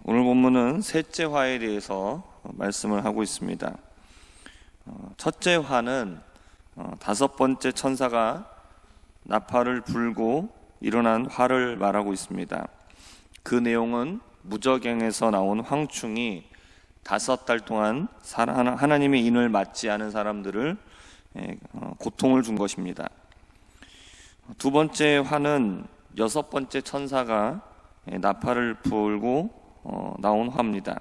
오늘 본문은 셋째 화에 대해서 말씀을 하고 있습니다. 첫째 화는 다섯 번째 천사가 나팔을 불고 일어난 화를 말하고 있습니다. 그 내용은 무저갱에서 나온 황충이 5달 동안 하나님의 인을 맞지 않은 사람들을 고통을 준 것입니다. 두 번째 화는 6번째 천사가 나팔을 불고 나온 화입니다.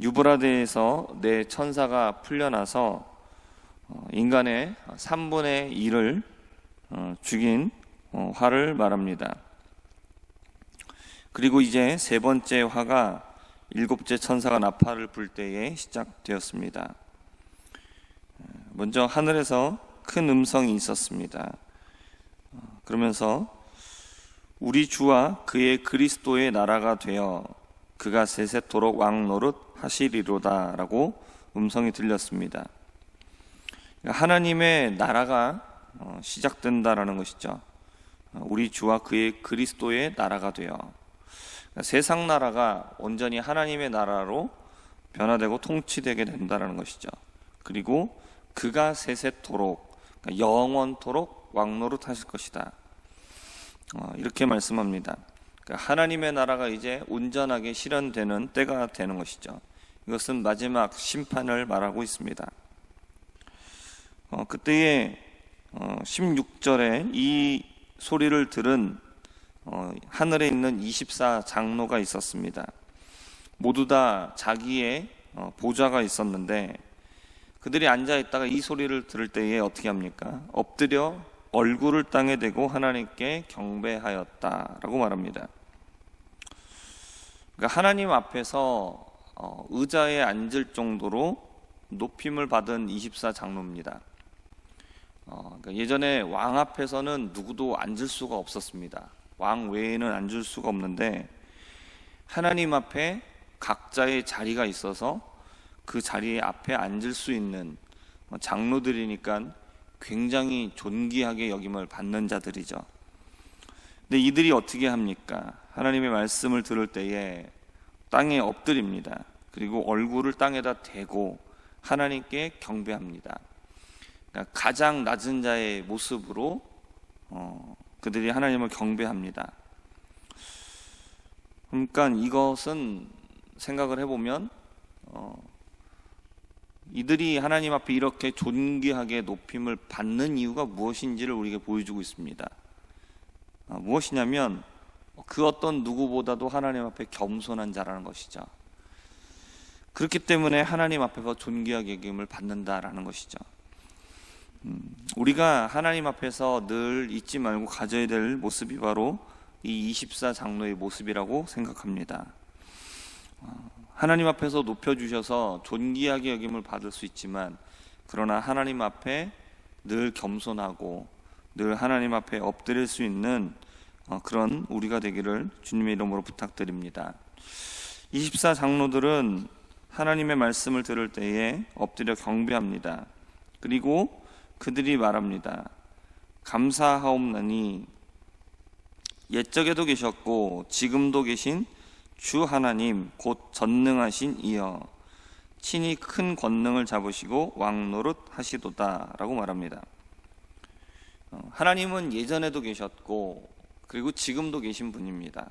유브라데에서 네 천사가 풀려나서 인간의 3분의 1을 죽인 화를 말합니다. 그리고 이제 세 번째 화가 7째 천사가 나팔을 불 때에 시작되었습니다. 먼저 하늘에서 큰 음성이 있었습니다. 그러면서 우리 주와 그의 그리스도의 나라가 되어 그가 세세토록 왕노릇 하시리로다 라고 음성이 들렸습니다. 하나님의 나라가 시작된다라는 것이죠. 우리 주와 그의 그리스도의 나라가 되어 세상 나라가 온전히 하나님의 나라로 변화되고 통치되게 된다는 것이죠. 그리고 그가 세세토록 영원토록 왕노릇 하실 것이다, 이렇게 말씀합니다. 하나님의 나라가 이제 온전하게 실현되는 때가 되는 것이죠. 이것은 마지막 심판을 말하고 있습니다. 그때에 16절에 이 소리를 들은 하늘에 있는 24장로가 있었습니다. 모두 다 자기의 보좌가 있었는데 그들이 앉아있다가 이 소리를 들을 때에 어떻게 합니까? 엎드려 얼굴을 땅에 대고 하나님께 경배하였다라고 말합니다. 그러니까 하나님 앞에서 의자에 앉을 정도로 높임을 받은 24장로입니다. 그러니까 예전에 왕 앞에서는 누구도 앉을 수가 없었습니다. 왕 외에는 앉을 수가 없는데 하나님 앞에 각자의 자리가 있어서 그 자리에 앞에 앉을 수 있는 장로들이니까 굉장히 존귀하게 여김을 받는 자들이죠. 근데 이들이 어떻게 합니까? 하나님의 말씀을 들을 때에 땅에 엎드립니다. 그리고 얼굴을 땅에다 대고 하나님께 경배합니다. 그러니까 가장 낮은 자의 모습으로 그들이 하나님을 경배합니다. 그러니까 이것은 생각을 해보면 이들이 하나님 앞에 이렇게 존귀하게 높임을 받는 이유가 무엇인지를 우리에게 보여주고 있습니다. 무엇이냐면 그 어떤 누구보다도 하나님 앞에 겸손한 자라는 것이죠. 그렇기 때문에 하나님 앞에서 존귀하게 여김을 받는다라는 것이죠. 우리가 하나님 앞에서 늘 잊지 말고 가져야 될 모습이 바로 이 24장로의 모습이라고 생각합니다. 하나님 앞에서 높여주셔서 존귀하게 여김을 받을 수 있지만 그러나 하나님 앞에 늘 겸손하고 늘 하나님 앞에 엎드릴 수 있는 그런 우리가 되기를 주님의 이름으로 부탁드립니다. 24장로들은 하나님의 말씀을 들을 때에 엎드려 경배합니다. 그리고 그들이 말합니다. 감사하옵나니 옛적에도 계셨고 지금도 계신 주 하나님 곧 전능하신 이여 친히 큰 권능을 잡으시고 왕노릇 하시도다 라고 말합니다. 하나님은 예전에도 계셨고 그리고 지금도 계신 분입니다.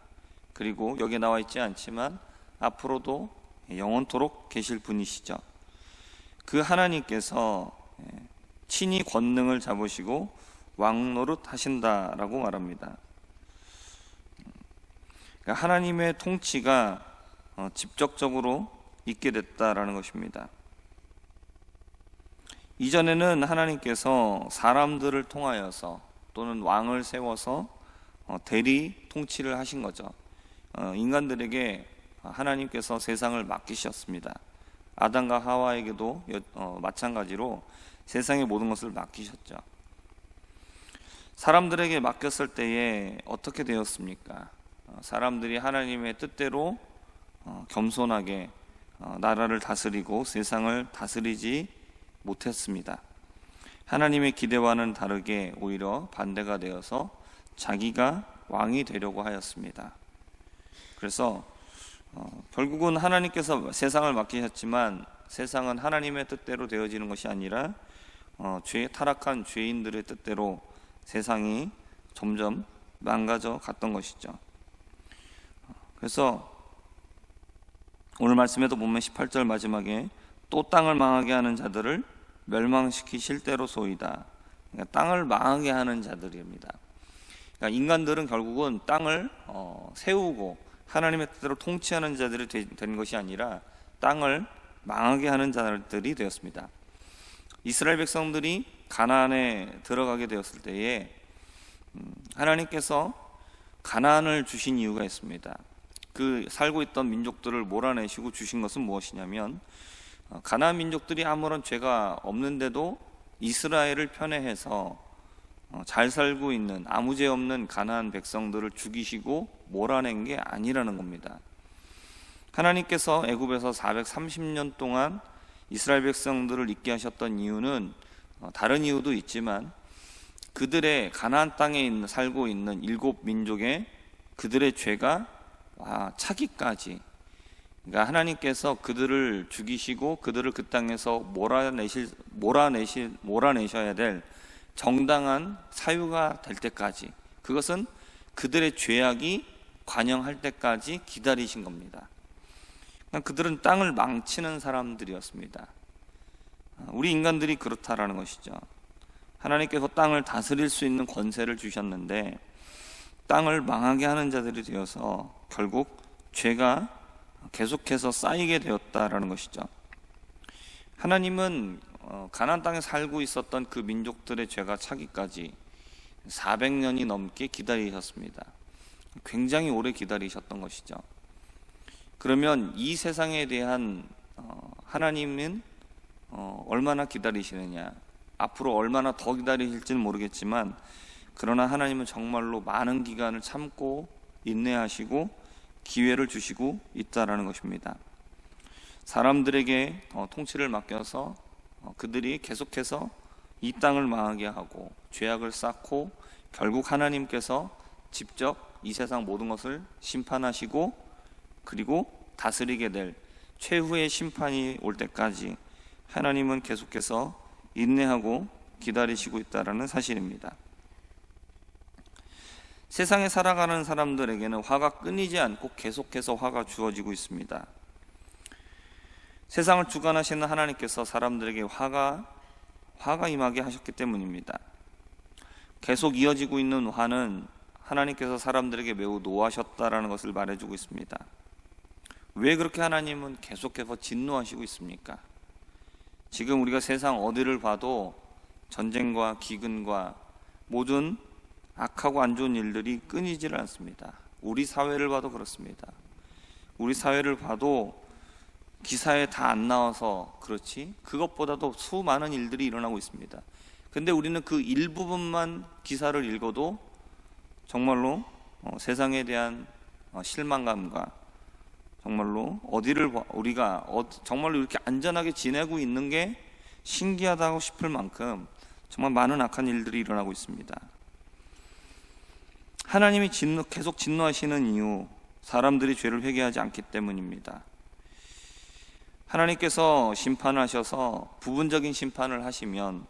그리고 여기에 나와 있지 않지만 앞으로도 영원토록 계실 분이시죠. 그 하나님께서 친히 권능을 잡으시고 왕노릇 하신다라고 말합니다. 그러니까 하나님의 통치가 직접적으로 있게 됐다라는 것입니다. 이전에는 하나님께서 사람들을 통하여서 또는 왕을 세워서 대리 통치를 하신 거죠. 인간들에게 하나님께서 세상을 맡기셨습니다. 아담과 하와에게도 마찬가지로 세상의 모든 것을 맡기셨죠. 사람들에게 맡겼을 때에 어떻게 되었습니까? 사람들이 하나님의 뜻대로 겸손하게 나라를 다스리고 세상을 다스리지 못했습니다. 하나님의 기대와는 다르게 오히려 반대가 되어서 자기가 왕이 되려고 하였습니다. 그래서 결국은 하나님께서 세상을 맡기셨지만 세상은 하나님의 뜻대로 되어지는 것이 아니라 타락한 죄인들의 뜻대로 세상이 점점 망가져 갔던 것이죠. 그래서 오늘 말씀에도 보면 18절 마지막에 또 땅을 망하게 하는 자들을 멸망시키실 때로소이다. 그러니까 땅을 망하게 하는 자들입니다. 그러니까 인간들은 결국은 땅을 세우고 하나님의 뜻대로 통치하는 자들이 된 것이 아니라 땅을 망하게 하는 자들이 되었습니다. 이스라엘 백성들이 가나안에 들어가게 되었을 때에 하나님께서 가나안을 주신 이유가 있습니다. 그 살고 있던 민족들을 몰아내시고 주신 것은 무엇이냐면, 가나안 민족들이 아무런 죄가 없는데도 이스라엘을 편애해서 잘 살고 있는 아무 죄 없는 가나안 백성들을 죽이시고 몰아낸 게 아니라는 겁니다. 하나님께서 애굽에서 430년 동안 이스라엘 백성들을 있게 하셨던 이유는 다른 이유도 있지만, 그들의 가나안 땅에 살고 있는 7민족의 그들의 죄가 차기까지, 그러니까 하나님께서 그들을 죽이시고 그들을 그 땅에서 몰아내셔야 될 정당한 사유가 될 때까지, 그것은 그들의 죄악이 관영할 때까지 기다리신 겁니다. 그들은 땅을 망치는 사람들이었습니다. 우리 인간들이 그렇다라는 것이죠. 하나님께서 땅을 다스릴 수 있는 권세를 주셨는데 땅을 망하게 하는 자들이 되어서 결국 죄가 계속해서 쌓이게 되었다라는 것이죠. 하나님은 가나안 땅에 살고 있었던 그 민족들의 죄가 차기까지 400년이 넘게 기다리셨습니다. 굉장히 오래 기다리셨던 것이죠. 그러면 이 세상에 대한 하나님은 얼마나 기다리시느냐, 앞으로 얼마나 더 기다리실지는 모르겠지만, 그러나 하나님은 정말로 많은 기간을 참고 인내하시고 기회를 주시고 있다라는 것입니다. 사람들에게 통치를 맡겨서 그들이 계속해서 이 땅을 망하게 하고 죄악을 쌓고, 결국 하나님께서 직접 이 세상 모든 것을 심판하시고 그리고 다스리게 될 최후의 심판이 올 때까지 하나님은 계속해서 인내하고 기다리시고 있다는 사실입니다. 세상에 살아가는 사람들에게는 화가 끊이지 않고 계속해서 화가 주어지고 있습니다. 세상을 주관하시는 하나님께서 사람들에게 화가 임하게 하셨기 때문입니다. 계속 이어지고 있는 화는 하나님께서 사람들에게 매우 노하셨다라는 것을 말해주고 있습니다. 왜 그렇게 하나님은 계속해서 진노하시고 있습니까? 지금 우리가 세상 어디를 봐도 전쟁과 기근과 모든 악하고 안 좋은 일들이 끊이지를 않습니다. 우리 사회를 봐도 그렇습니다. 우리 사회를 봐도 기사에 다 안 나와서 그렇지, 그것보다도 수많은 일들이 일어나고 있습니다. 근데 우리는 그 일부분만 기사를 읽어도 정말로 세상에 대한 실망감과 정말로 우리가 정말로 이렇게 안전하게 지내고 있는 게 신기하다고 싶을 만큼 정말 많은 악한 일들이 일어나고 있습니다. 하나님이 계속 진노하시는 이유, 사람들이 죄를 회개하지 않기 때문입니다. 하나님께서 심판하셔서 부분적인 심판을 하시면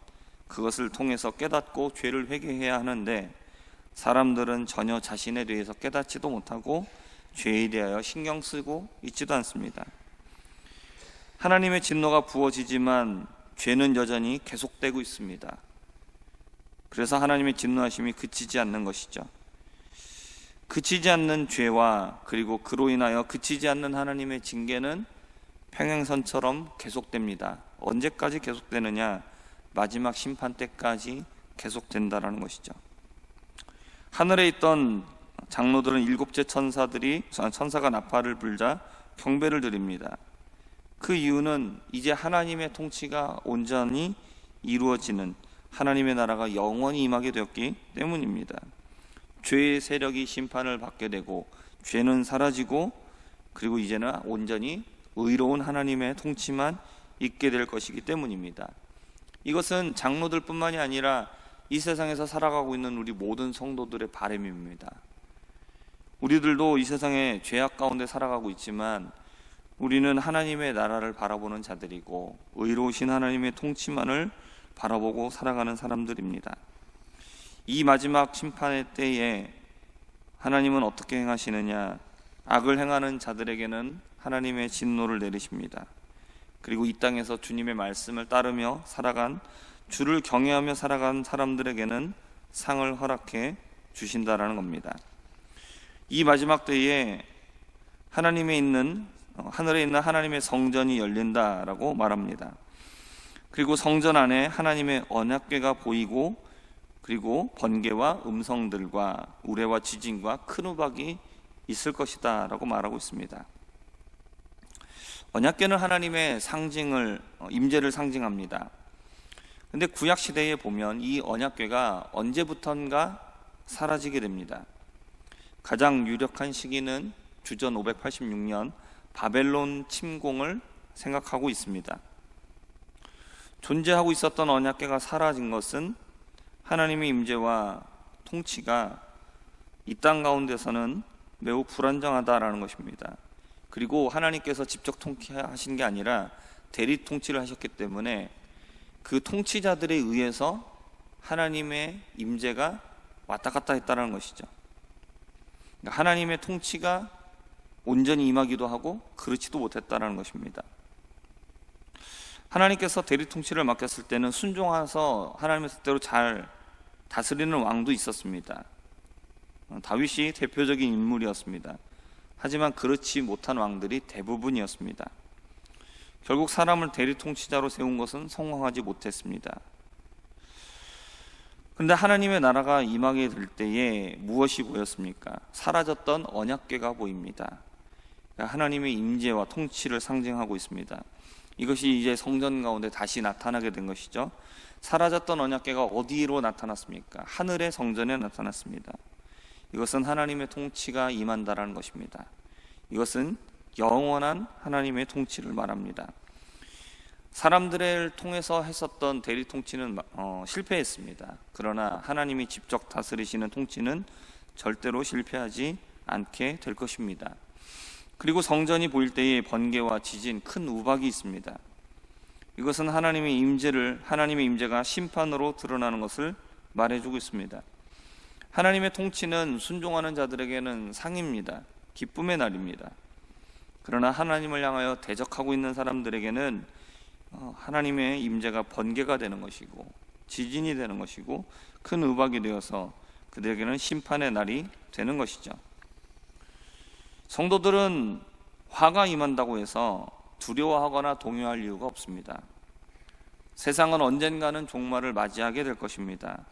그것을 통해서 깨닫고 죄를 회개해야 하는데, 사람들은 전혀 자신에 대해서 깨닫지도 못하고 죄에 대하여 신경 쓰고 있지도 않습니다. 하나님의 진노가 부어지지만 죄는 여전히 계속되고 있습니다. 그래서 하나님의 진노하심이 그치지 않는 것이죠. 그치지 않는 죄와 그리고 그로 인하여 그치지 않는 하나님의 징계는 평행선처럼 계속됩니다. 언제까지 계속되느냐? 마지막 심판 때까지 계속된다라는 것이죠. 하늘에 있던 장로들은 7째 천사가 나팔을 불자 경배를 드립니다. 그 이유는 이제 하나님의 통치가 온전히 이루어지는 하나님의 나라가 영원히 임하게 되었기 때문입니다. 죄의 세력이 심판을 받게 되고 죄는 사라지고, 그리고 이제는 온전히 의로운 하나님의 통치만 있게 될 것이기 때문입니다. 이것은 장로들 뿐만이 아니라 이 세상에서 살아가고 있는 우리 모든 성도들의 바람입니다. 우리들도 이 세상에 죄악 가운데 살아가고 있지만 우리는 하나님의 나라를 바라보는 자들이고 의로우신 하나님의 통치만을 바라보고 살아가는 사람들입니다. 이 마지막 심판의 때에 하나님은 어떻게 행하시느냐? 악을 행하는 자들에게는 하나님의 진노를 내리십니다. 그리고 이 땅에서 주님의 말씀을 따르며 살아간, 주를 경외하며 살아간 사람들에게는 상을 허락해 주신다라는 겁니다. 이 마지막 때에 하늘에 있는 하나님의 성전이 열린다라고 말합니다. 그리고 성전 안에 하나님의 언약궤가 보이고, 그리고 번개와 음성들과 우레와 지진과 큰 우박이 있을 것이다 라고 말하고 있습니다. 언약궤는 하나님의 임재를 상징합니다. 근데 구약 시대에 보면 이 언약궤가 언제부턴가 사라지게 됩니다. 가장 유력한 시기는 주전 586년 바벨론 침공을 생각하고 있습니다. 존재하고 있었던 언약궤가 사라진 것은 하나님의 임재와 통치가 이 땅 가운데서는 매우 불안정하다라는 것입니다. 그리고 하나님께서 직접 통치하신 게 아니라 대리 통치를 하셨기 때문에 그 통치자들에 의해서 하나님의 임재가 왔다 갔다 했다는 것이죠. 그러니까 하나님의 통치가 온전히 임하기도 하고 그렇지도 못했다는 것입니다. 하나님께서 대리 통치를 맡겼을 때는 순종해서 하나님의 뜻대로 잘 다스리는 왕도 있었습니다. 다윗이 대표적인 인물이었습니다. 하지만 그렇지 못한 왕들이 대부분이었습니다. 결국 사람을 대리 통치자로 세운 것은 성공하지 못했습니다. 그런데 하나님의 나라가 임하게 될 때에 무엇이 보였습니까? 사라졌던 언약궤가 보입니다. 하나님의 임재와 통치를 상징하고 있습니다. 이것이 이제 성전 가운데 다시 나타나게 된 것이죠. 사라졌던 언약궤가 어디로 나타났습니까? 하늘의 성전에 나타났습니다. 이것은 하나님의 통치가 임한다라는 것입니다. 이것은 영원한 하나님의 통치를 말합니다. 사람들을 통해서 했었던 대리 통치는 실패했습니다. 그러나 하나님이 직접 다스리시는 통치는 절대로 실패하지 않게 될 것입니다. 그리고 성전이 보일 때에 번개와 지진, 큰 우박이 있습니다. 이것은 하나님의 임재가 심판으로 드러나는 것을 말해주고 있습니다. 하나님의 통치는 순종하는 자들에게는 상입니다. 기쁨의 날입니다. 그러나 하나님을 향하여 대적하고 있는 사람들에게는 하나님의 임재가 번개가 되는 것이고 지진이 되는 것이고 큰 우박이 되어서 그들에게는 심판의 날이 되는 것이죠. 성도들은 화가 임한다고 해서 두려워하거나 동요할 이유가 없습니다. 세상은 언젠가는 종말을 맞이하게 될 것입니다.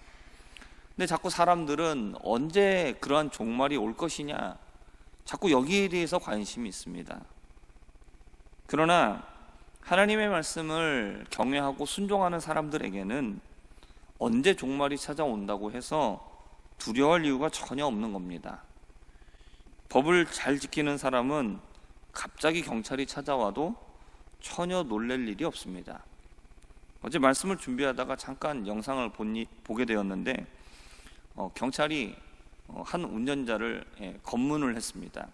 근데 자꾸 사람들은 언제 그러한 종말이 올 것이냐, 자꾸 여기에 대해서 관심이 있습니다. 그러나 하나님의 말씀을 경외하고 순종하는 사람들에게는 언제 종말이 찾아온다고 해서 두려워할 이유가 전혀 없는 겁니다. 법을 잘 지키는 사람은 갑자기 경찰이 찾아와도 전혀 놀랄 일이 없습니다. 어제 말씀을 준비하다가 잠깐 영상을 보게 되었는데 경찰이 한 운전자를 검문을 했습니다.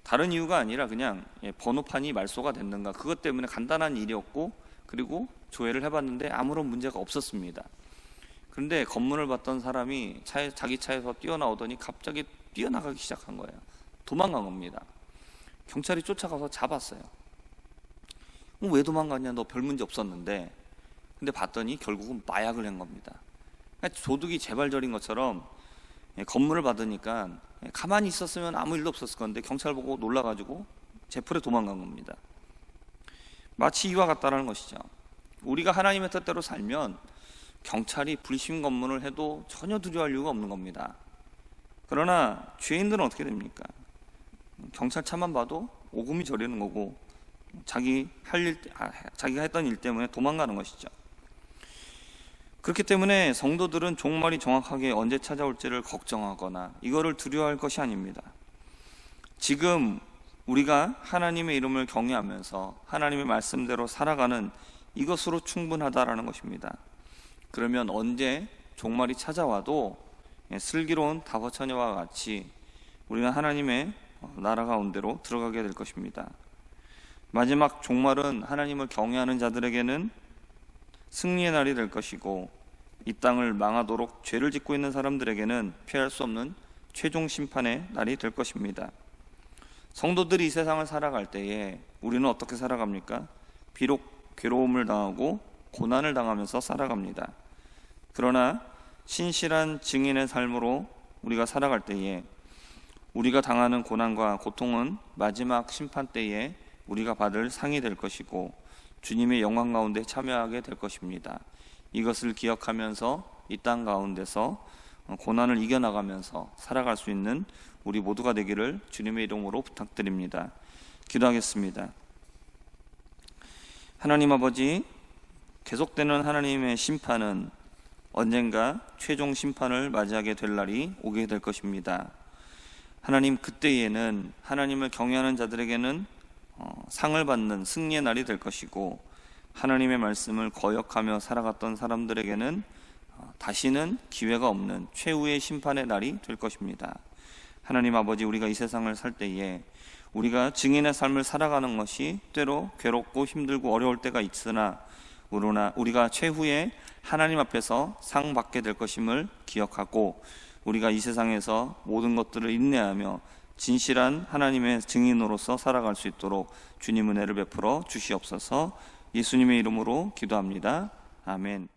다른 이유가 아니라 그냥 번호판이 말소가 됐는가, 그것 때문에 간단한 일이었고, 그리고 조회를 해봤는데 아무런 문제가 없었습니다. 그런데 검문을 받던 사람이 자기 차에서 뛰어나오더니 갑자기 뛰어나가기 시작한 거예요. 도망간 겁니다. 경찰이 쫓아가서 잡았어요. 왜 도망갔냐, 너 별 문제 없었는데. 근데 봤더니 결국은 마약을 한 겁니다. 도둑이 재발절인 것처럼 검문을 받으니까 가만히 있었으면 아무 일도 없었을 건데 경찰 보고 놀라가지고 제풀에 도망간 겁니다. 마치 이와 같다는 것이죠. 우리가 하나님의 뜻대로 살면 경찰이 불심 검문을 해도 전혀 두려워할 이유가 없는 겁니다. 그러나 죄인들은 어떻게 됩니까? 경찰차만 봐도 오금이 저리는 거고 자기가 했던 일 때문에 도망가는 것이죠. 그렇기 때문에 성도들은 종말이 정확하게 언제 찾아올지를 걱정하거나 이거를 두려워할 것이 아닙니다. 지금 우리가 하나님의 이름을 경외하면서 하나님의 말씀대로 살아가는 이것으로 충분하다라는 것입니다. 그러면 언제 종말이 찾아와도 슬기로운 다섯 처녀와 같이 우리는 하나님의 나라 가운데로 들어가게 될 것입니다. 마지막 종말은 하나님을 경외하는 자들에게는 승리의 날이 될 것이고, 이 땅을 망하도록 죄를 짓고 있는 사람들에게는 피할 수 없는 최종 심판의 날이 될 것입니다. 성도들이 이 세상을 살아갈 때에 우리는 어떻게 살아갑니까? 비록 괴로움을 당하고 고난을 당하면서 살아갑니다. 그러나 신실한 증인의 삶으로 우리가 살아갈 때에 우리가 당하는 고난과 고통은 마지막 심판 때에 우리가 받을 상이 될 것이고, 주님의 영광 가운데 참여하게 될 것입니다. 이것을 기억하면서 이 땅 가운데서 고난을 이겨나가면서 살아갈 수 있는 우리 모두가 되기를 주님의 이름으로 부탁드립니다. 기도하겠습니다. 하나님 아버지, 계속되는 하나님의 심판은 언젠가 최종 심판을 맞이하게 될 날이 오게 될 것입니다. 하나님, 그때에는 하나님을 경외하는 자들에게는 상을 받는 승리의 날이 될 것이고, 하나님의 말씀을 거역하며 살아갔던 사람들에게는 다시는 기회가 없는 최후의 심판의 날이 될 것입니다. 하나님 아버지, 우리가 이 세상을 살 때에 우리가 증인의 삶을 살아가는 것이 때로 괴롭고 힘들고 어려울 때가 있으나, 우리가 최후에 하나님 앞에서 상 받게 될 것임을 기억하고, 우리가 이 세상에서 모든 것들을 인내하며 진실한 하나님의 증인으로서 살아갈 수 있도록 주님 은혜를 베풀어 주시옵소서. 예수님의 이름으로 기도합니다. 아멘.